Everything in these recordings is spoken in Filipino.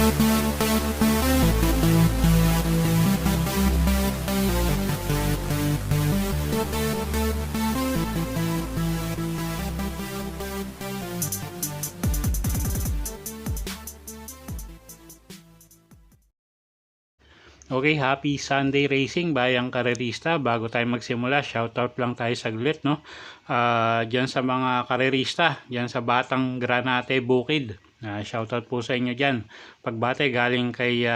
Okay, happy Sunday racing bayang karerista. Bago tayo magsimula, shoutout lang tayo saglit, no? Diyan sa mga karerista, diyan sa Batang Granate Bukid. Shoutout po sa inyo diyan. Pagbate galing kay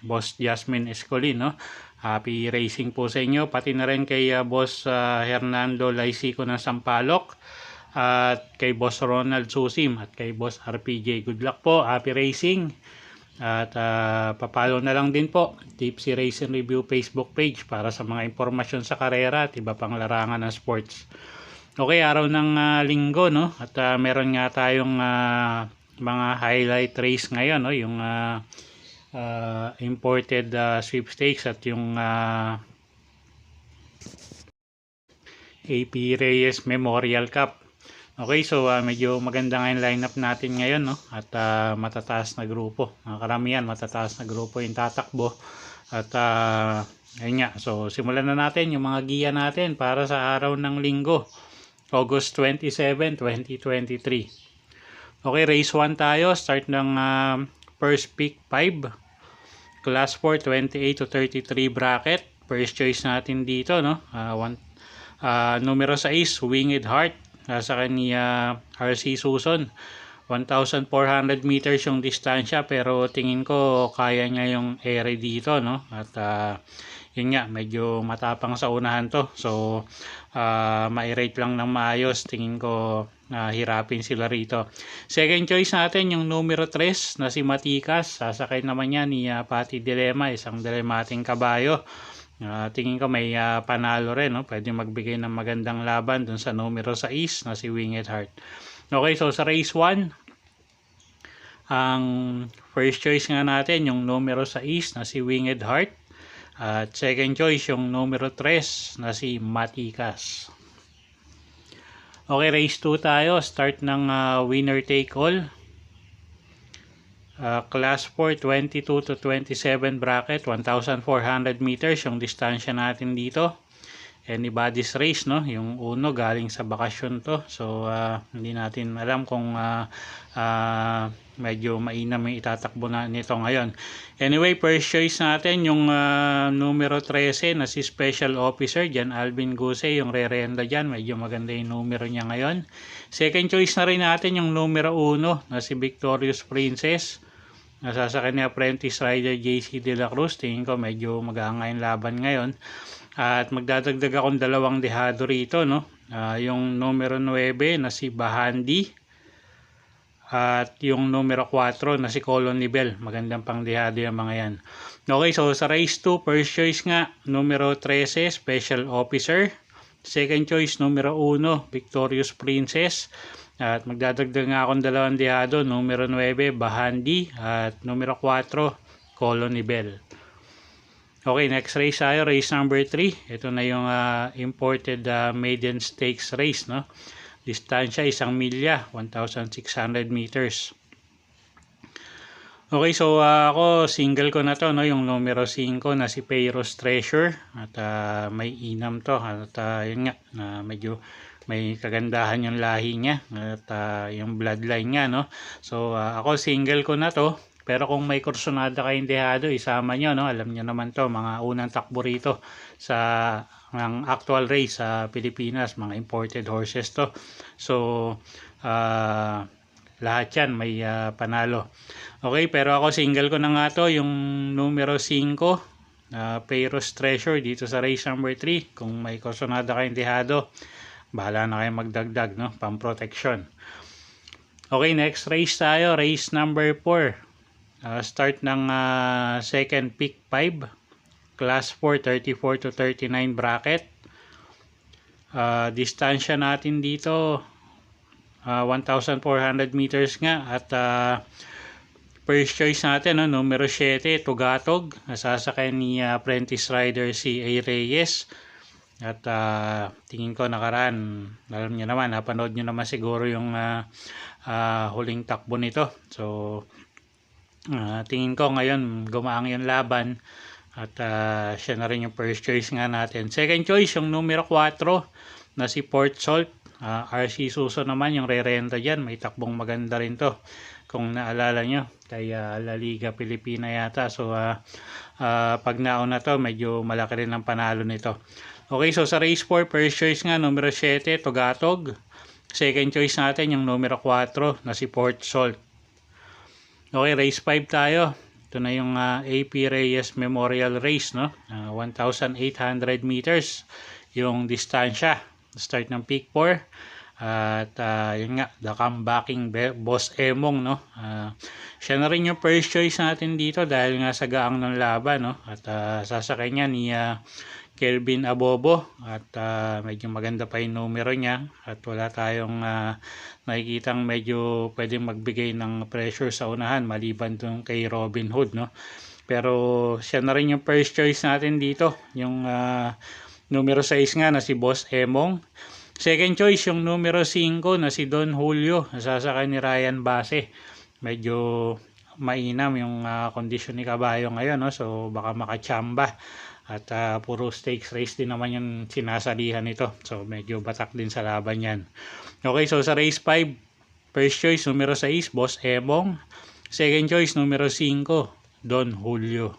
Boss Jasmine Escolin, no? Happy racing po sa inyo. Pati na rin kay Boss Hernando Laisico ng Sampaloc. At kay Boss Ronald Susim at kay Boss RPJ. Good luck po. Happy racing. At papalo na lang din po Tipsy Racing Review Facebook page para sa mga impormasyon sa karera at iba pang larangan ng sports. Okay, araw ng linggo, no? At meron nga tayong mga highlight race ngayon, no? Yung imported sweepstakes at yung AP Reyes Memorial Cup. Okay, so medyo maganda nga yung lineup natin ngayon, no? At matataas na grupo. Karamihan matataas na grupo yung tatakbo. At ayun nga, so simulan na natin yung mga giya natin para sa araw ng linggo, August 27, 2023. Okay, race 1 tayo. Start ng first pick 5. Class 4, 28 to 33 bracket. First choice natin dito, no? Numero 6, Winged Heart. Sa kanya RC Suson. 1,400 meters yung distansya, pero tingin ko kaya niya yung ere dito, no? At yun nga, medyo matapang sa unahan to. So ma-rate lang ng maayos. Tingin ko hirapin sila rito. Second choice natin yung numero 3 na si Matikas. Sasakay naman niya ni Patty Dilema, isang dilemating kabayo. Tingin ko may panalo rin, no? Pwede magbigay ng magandang laban dun sa numero 6 na si Winged Heart. Okay, so sa race 1, ang first choice nga natin yung numero 6 na si Winged Heart. At second choice yung numero 3 na si Matikas. Okay, race 2 tayo. Start ng winner take all. Class 4, 22 to 27 bracket, 1,400 meters yung distansya natin dito. Anybody's race, no? Yung uno galing sa bakasyon to. So hindi natin alam kung medyo mainam yung itatakbo na nito ngayon. Anyway, first choice natin yung numero 13 na si Special Officer Jan Alvin Guse, yung re-renda dyan. Medyo maganda yung numero niya ngayon. Second choice na rin natin yung numero 1 na si Victorious Princess. Nasasakay ni Apprentice Rider JC De La Cruz. Tingin ko medyo mag-aangay yung laban ngayon. At magdadagdag akong dalawang dehado rito, no? Yung numero 9 na si Bahandi. At yung numero 4 na si Colony Bell. Magandang pang dehado yung mga yan. Okay, so sa race 2, first choice nga, numero 13, Special Officer. Second choice, numero 1, Victorious Princess. At magdadagdag nga akong dalawang dehado, numero 9, Bahandi, at numero 4, Colony Bell. Okay, next race tayo, race number 3. Ito na yung imported maiden stakes race, no? Distansya, 1 milya, 1,600 meters. Okay, so ako, single ko na to, no? Yung numero 5 na si Payros Treasure. At may inam to. At yun nga, medyo may kagandahan yung lahi niya at yung bloodline niya, no? So ako single ko na to, pero kung may kursonada kayong dehado, isama nyo, no? Alam nyo naman to, mga unang takbo rito sa ng actual race sa Pilipinas, mga imported horses to. So lahat yan may panalo. Okay, pero ako single ko na nga to, yung numero 5 Payros Treasure dito sa race number 3. Kung may kursonada kayong dehado, bahala na kayo magdagdag, no? Pang-protection. Okay, next race tayo. Race number 4. Start ng second pick 5. Class 4, 34 to 39 bracket. Distansya natin dito, 1,400 meters nga. At first choice natin, no? Numero 7, Tugatog. Nasasakay ni Apprentice Rider si A. Reyes. At tingin ko nakaraan, alam nyo naman, napanood nyo naman siguro yung huling takbo nito. So Tingin ko ngayon gumaang yung laban at siya na rin yung first choice nga natin. Second choice yung numero 4 na si Port Salt. RC Suso naman yung re-renta dyan. May takbong maganda rin to kung naalala nyo kay La Liga Pilipina yata. So pag nauna to medyo malaki rin ang panalo nito. Okay, so sa race 4 first choice nga numero 7 Tugatog. Second choice natin yung numero 4 na si Port Salt. Okay, race 5 tayo. Ito na yung AP Reyes Memorial Race, no? 1,800 meters yung distansya. Start ng peak 4. At yun nga, the comebacking Boss Emong, no? Siya na rin yung first choice natin dito dahil nga sa gaang ng laban, no? At sasakay niya ni Kelvin Abobo at medyo maganda pa yung numero niya at wala tayong nakikitang medyo pwedeng magbigay ng pressure sa unahan maliban dun kay Robin Hood, no? Pero siya na rin yung first choice natin dito, yung numero 6 nga na si Boss Emong. Second choice yung numero 5 na si Don Julio, nasasakay ni Ryan Base. Medyo mainam yung kondisyon ni kabayo ngayon, no? So baka makachamba. At puro stakes race din naman yung sinasalihan nito. So medyo batak din sa laban yan. Okay, so sa race 5, first choice numero 6, Boss Emong. Second choice numero 5, Don Julio.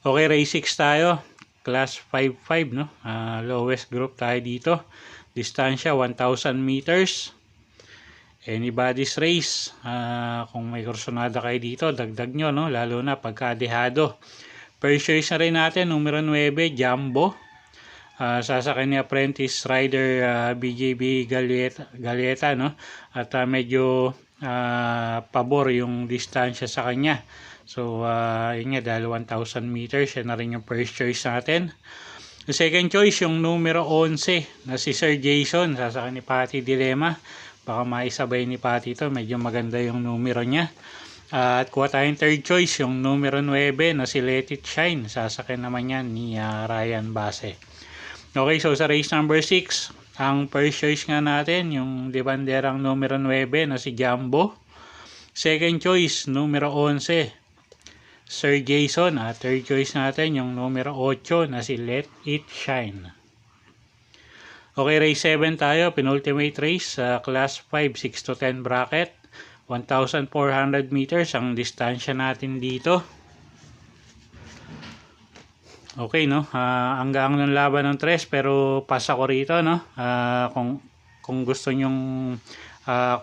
Okay, race 6 tayo. Class 5-5, no? Lowest group tayo dito. Distansya 1,000 meters. Anybody's race. Kung may kursonada kayo dito, dagdag nyo, no? Lalo na pagkadehado. First choice na rin natin, numero 9, Jumbo. Sasakay ni Apprentice Rider BJB Galieta, no? At medyo pabor yung distansya sa kanya. So, yun nga, dahil 1,000 meters, yan na rin yung first choice natin. The second choice, yung numero 11 na si Sir Jason. Sasakay ni Patty Dilema. Baka maisabay ni Patty ito. Medyo maganda yung numero niya. At kuha tayong third choice, yung numero 9 na si Let It Shine. Sasakyan naman yan ni Ryan Base. Okay, so sa race number 6, ang first choice nga natin, yung debanderang numero 9 na si Jumbo. Second choice, numero 11, Sir Jason. At third choice natin, yung numero 8 na si Let It Shine. Okay, race 7 tayo, penultimate race sa class 5, 6 to 10 bracket. 1,400 meters ang distansya natin dito. Okay, no? Hanggang ng laban ng 3 pero pass ako rito, no? Kung gusto nyong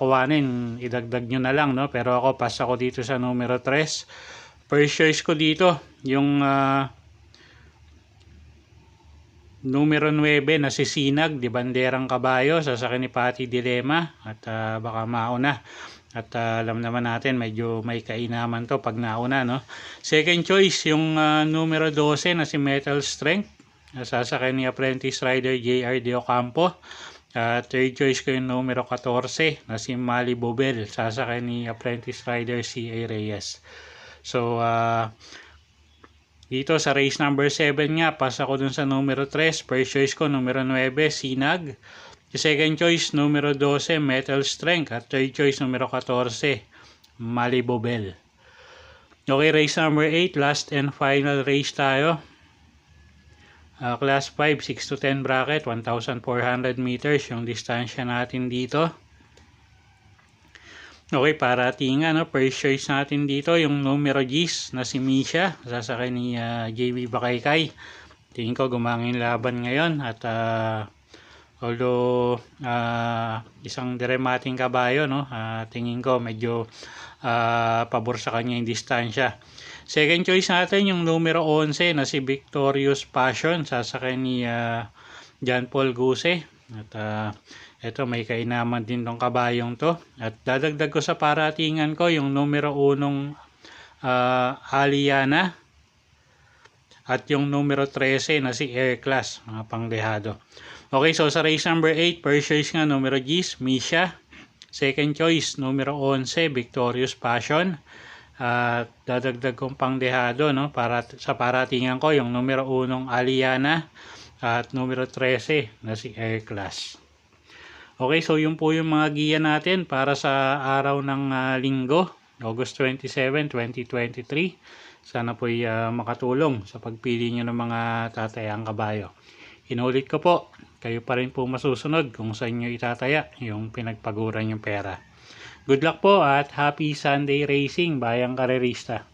kuwanin, idagdag nyo na lang, no? Pero ako pass ako dito sa numero 3. First choice ko dito, yung numero 9 na si Sinag, di banderang kabayo, sasakay ni Patty Dilema at baka mauna. At alam naman natin medyo may kainaman to pag nauna, no? Second choice yung numero 12 na si Metal Strength. Sasakay ni Apprentice Rider JR De Ocampo. Third choice ko yung numero 14 na si Malibu Bell. Sasakay ni Apprentice Rider CA Reyes. So dito sa race number 7 nga, pass ako dun sa numero 3. First choice ko numero 9 Sinag. Second choice, numero 12, Metal Strength. At third choice, numero 14, Malibu Bell. Okay, race number 8, last and final race tayo. Class 5, 6 to 10 bracket, 1,400 meters yung distansya natin dito. Okay, para tinga, no? First choice natin dito, yung numero G's na si Misha. Sasakay ni JB Bakaykay. Tingin ko gumangin laban ngayon at although isang diremating kabayo, no? Tingin ko medyo pabor sa kanya yung distansya. Second choice natin yung numero 11 na si Victorious Passion. Sasakay ni John Paul Guse. At ito may kainaman din tong kabayong to. At dadagdag ko sa paratingan ko yung numero 1 Aliana. At yung numero 13 na si Air Class, mga panglehado. Okay, so sa race number 8, first choice nga numero G's, Misha. Second choice, numero 11, Victorious Passion. Dadagdag kong panglehado, no? Para sa paratingan ko, yung numero 1 Aliana. At numero 13 na si Air Class. Okay, so yun po yung mga giya natin para sa araw ng linggo. August 27, 2023. Sana po'y makatulong sa pagpili nyo ng mga tatayang kabayo. Inulit ko po, kayo pa rin po masusunod kung saan nyo itataya yung pinagpaguran yung pera. Good luck po at happy Sunday racing, bayang karerista.